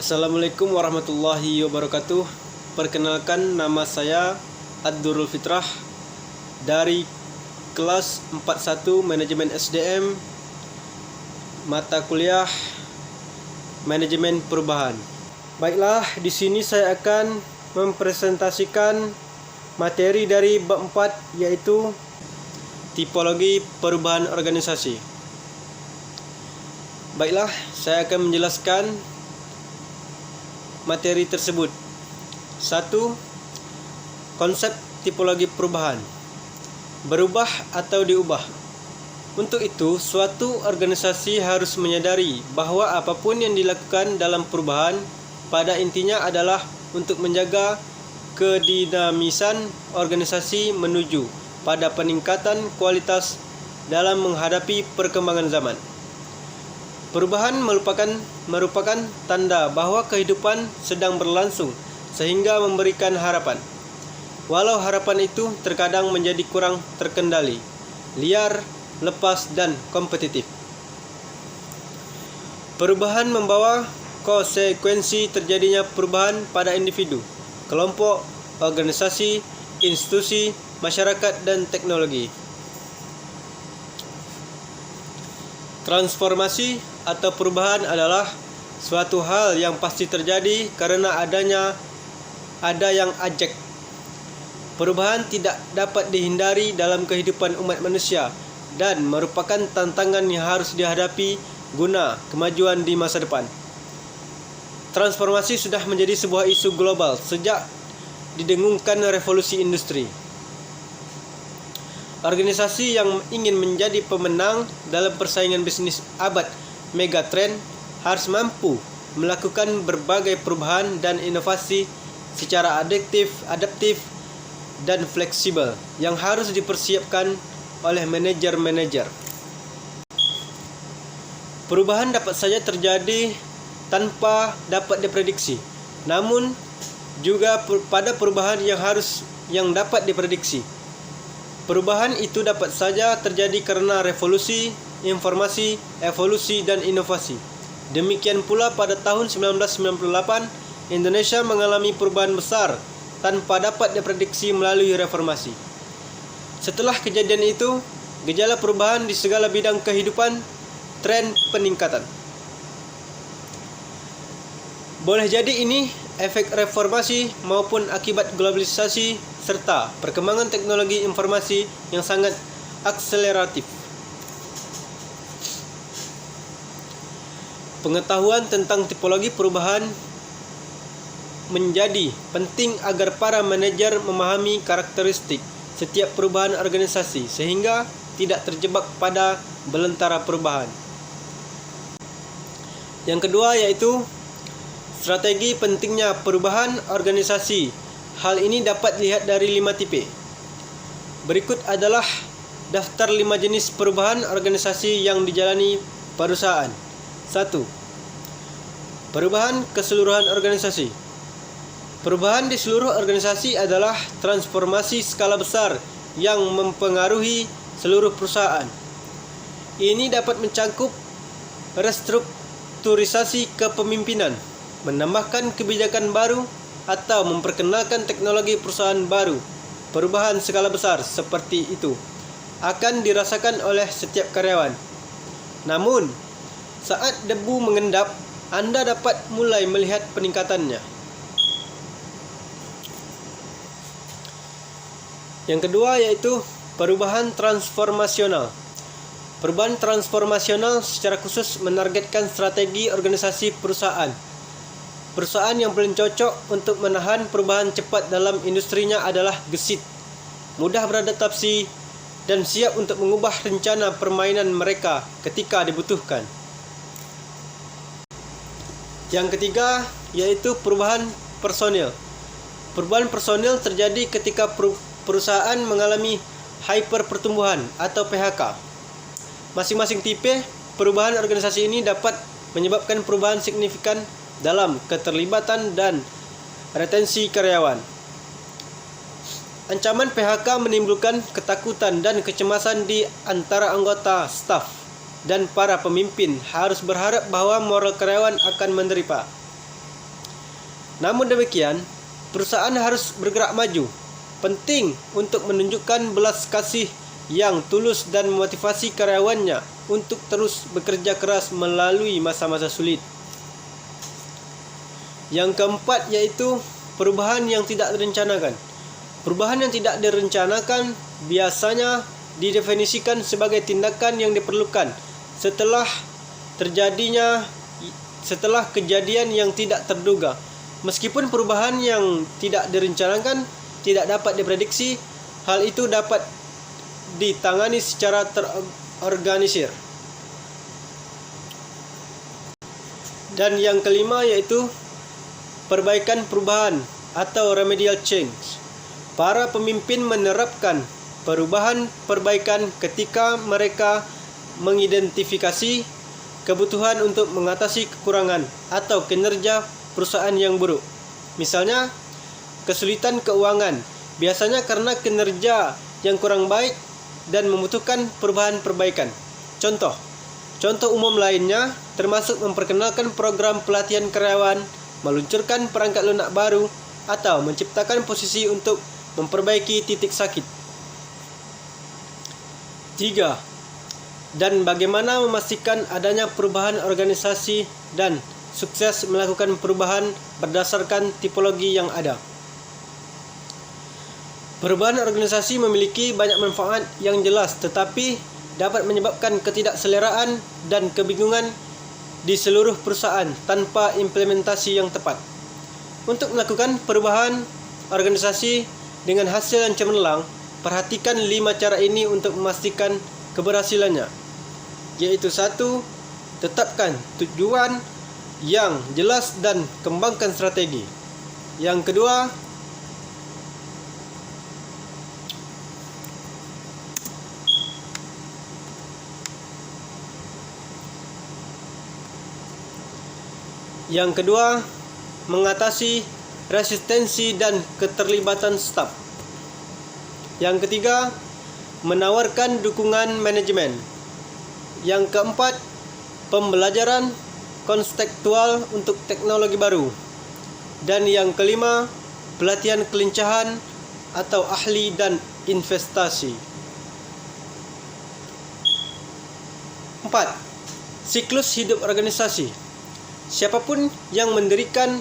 Assalamualaikum warahmatullahi wabarakatuh. Perkenalkan, nama saya Ad-Durul Fitrah dari kelas 41 Manajemen SDM, mata kuliah Manajemen Perubahan. Baiklah, di sini saya akan mempresentasikan materi dari bab 4, yaitu tipologi perubahan organisasi. Baiklah, saya akan menjelaskan materi tersebut. 1. Konsep tipologi perubahan. Berubah atau diubah. Untuk itu, suatu organisasi harus menyadari bahwa apapun yang dilakukan dalam perubahan pada intinya adalah untuk menjaga kedinamisan organisasi menuju pada peningkatan kualitas dalam menghadapi perkembangan zaman. Perubahan merupakan tanda bahwa kehidupan sedang berlangsung sehingga memberikan harapan. Walau harapan itu terkadang menjadi kurang terkendali, liar, lepas dan kompetitif. Perubahan membawa konsekuensi terjadinya perubahan pada individu, kelompok, organisasi, institusi, masyarakat dan teknologi. Transformasi atau perubahan adalah suatu hal yang pasti terjadi karena ada yang ajak. Perubahan tidak dapat dihindari dalam kehidupan umat manusia dan merupakan tantangan yang harus dihadapi guna kemajuan di masa depan. Transformasi sudah menjadi sebuah isu global sejak didengungkan revolusi industri. Organisasi yang ingin menjadi pemenang dalam persaingan bisnis abad megatrend harus mampu melakukan berbagai perubahan dan inovasi secara adaptif dan fleksibel yang harus dipersiapkan oleh manajer-manajer. Perubahan dapat saja terjadi tanpa dapat diprediksi, namun juga pada perubahan yang dapat diprediksi. Perubahan itu dapat saja terjadi karena revolusi, informasi, evolusi dan inovasi. Demikian pula pada tahun 1998, Indonesia mengalami perubahan besar tanpa dapat diprediksi melalui reformasi. Setelah kejadian itu, gejala perubahan di segala bidang kehidupan, tren peningkatan. Boleh jadi ini efek reformasi maupun akibat globalisasi serta perkembangan teknologi informasi yang sangat akseleratif. Pengetahuan tentang tipologi perubahan menjadi penting agar para manajer memahami karakteristik setiap perubahan organisasi sehingga tidak terjebak pada belantara perubahan. Yang kedua yaitu strategi pentingnya perubahan organisasi. Hal ini dapat dilihat dari 5 tipe. Berikut adalah daftar 5 jenis perubahan organisasi yang dijalani perusahaan. 1. Perubahan keseluruhan organisasi. Perubahan di seluruh organisasi adalah transformasi skala besar yang mempengaruhi seluruh perusahaan. Ini dapat mencakup restrukturisasi kepemimpinan, menambahkan kebijakan baru, atau memperkenalkan teknologi perusahaan baru. Perubahan skala besar seperti itu akan dirasakan oleh setiap karyawan. Namun, saat debu mengendap, Anda dapat mulai melihat peningkatannya. Yang kedua yaitu perubahan transformasional. Perubahan transformasional secara khusus menargetkan strategi organisasi perusahaan. Perusahaan yang paling cocok untuk menahan perubahan cepat dalam industrinya adalah gesit, mudah beradaptasi, dan siap untuk mengubah rencana permainan mereka ketika dibutuhkan. Yang ketiga yaitu perubahan personil. Perubahan personil terjadi ketika perusahaan mengalami hyperpertumbuhan atau PHK. Masing-masing tipe perubahan organisasi ini dapat menyebabkan perubahan signifikan dalam keterlibatan dan retensi karyawan. Ancaman PHK menimbulkan ketakutan dan kecemasan di antara anggota staf dan para pemimpin harus berharap bahwa moral karyawan akan menderita. Namun demikian, perusahaan harus bergerak maju. Penting untuk menunjukkan belas kasih yang tulus dan memotivasi karyawannya untuk terus bekerja keras melalui masa-masa sulit. Yang keempat yaitu perubahan yang tidak direncanakan. Perubahan yang tidak direncanakan biasanya didefinisikan sebagai tindakan yang diperlukan setelah kejadian yang tidak terduga. Meskipun perubahan yang tidak direncanakan tidak dapat diprediksi, hal itu dapat ditangani secara terorganisir. Dan yang kelima yaitu perbaikan perubahan atau remedial change. Para pemimpin menerapkan perbaikan ketika mereka mengidentifikasi kebutuhan untuk mengatasi kekurangan atau kinerja perusahaan yang buruk. Misalnya, kesulitan keuangan, biasanya karena kinerja yang kurang baik dan membutuhkan perbaikan. Contoh umum lainnya termasuk memperkenalkan program pelatihan karyawan, meluncurkan perangkat lunak baru, atau menciptakan posisi untuk memperbaiki titik sakit. 3. Dan bagaimana memastikan adanya perubahan organisasi dan sukses melakukan perubahan berdasarkan tipologi yang ada. Perubahan organisasi memiliki banyak manfaat yang jelas tetapi dapat menyebabkan ketidakseleraan dan kebingungan di seluruh perusahaan tanpa implementasi yang tepat. Untuk melakukan perubahan organisasi dengan hasil yang cemerlang, perhatikan 5 cara ini untuk memastikan keberhasilannya. Yaitu 1. Tetapkan tujuan yang jelas dan kembangkan strategi. Yang kedua, mengatasi resistensi dan keterlibatan staf. Yang ketiga, menawarkan dukungan manajemen. Yang keempat, pembelajaran konstekstual untuk teknologi baru. Dan yang kelima, pelatihan kelincahan atau ahli dan investasi. 4. Siklus hidup organisasi. Siapapun yang mendirikan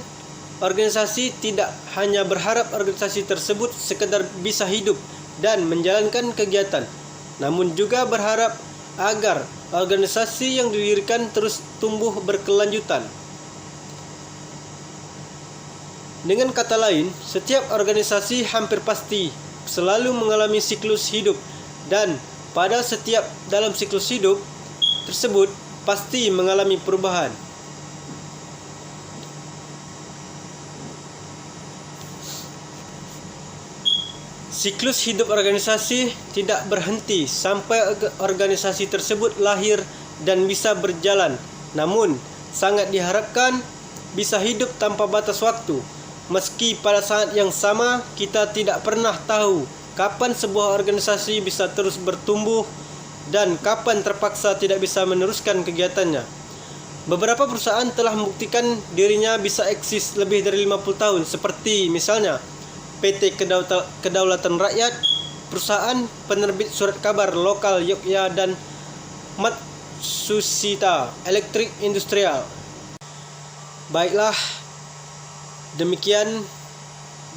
organisasi tidak hanya berharap organisasi tersebut sekadar bisa hidup dan menjalankan kegiatan, namun juga berharap agar organisasi yang didirikan terus tumbuh berkelanjutan. Dengan kata lain, setiap organisasi hampir pasti selalu mengalami siklus hidup, dan pada setiap dalam siklus hidup tersebut pasti mengalami perubahan. Siklus hidup organisasi tidak berhenti sampai organisasi tersebut lahir dan bisa berjalan, namun sangat diharapkan bisa hidup tanpa batas waktu. Meski pada saat yang sama kita tidak pernah tahu kapan sebuah organisasi bisa terus bertumbuh dan kapan terpaksa tidak bisa meneruskan kegiatannya. Beberapa perusahaan telah membuktikan dirinya bisa eksis lebih dari 50 tahun seperti misalnya PT Kedaulatan Rakyat, perusahaan penerbit surat kabar lokal Yogyakarta, dan Matsushita Electric Industrial. Baiklah, demikian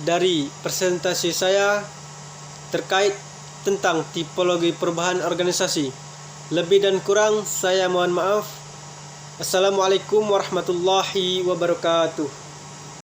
dari presentasi saya terkait tentang tipologi perubahan organisasi. Lebih dan kurang saya mohon maaf. Assalamualaikum warahmatullahi wabarakatuh.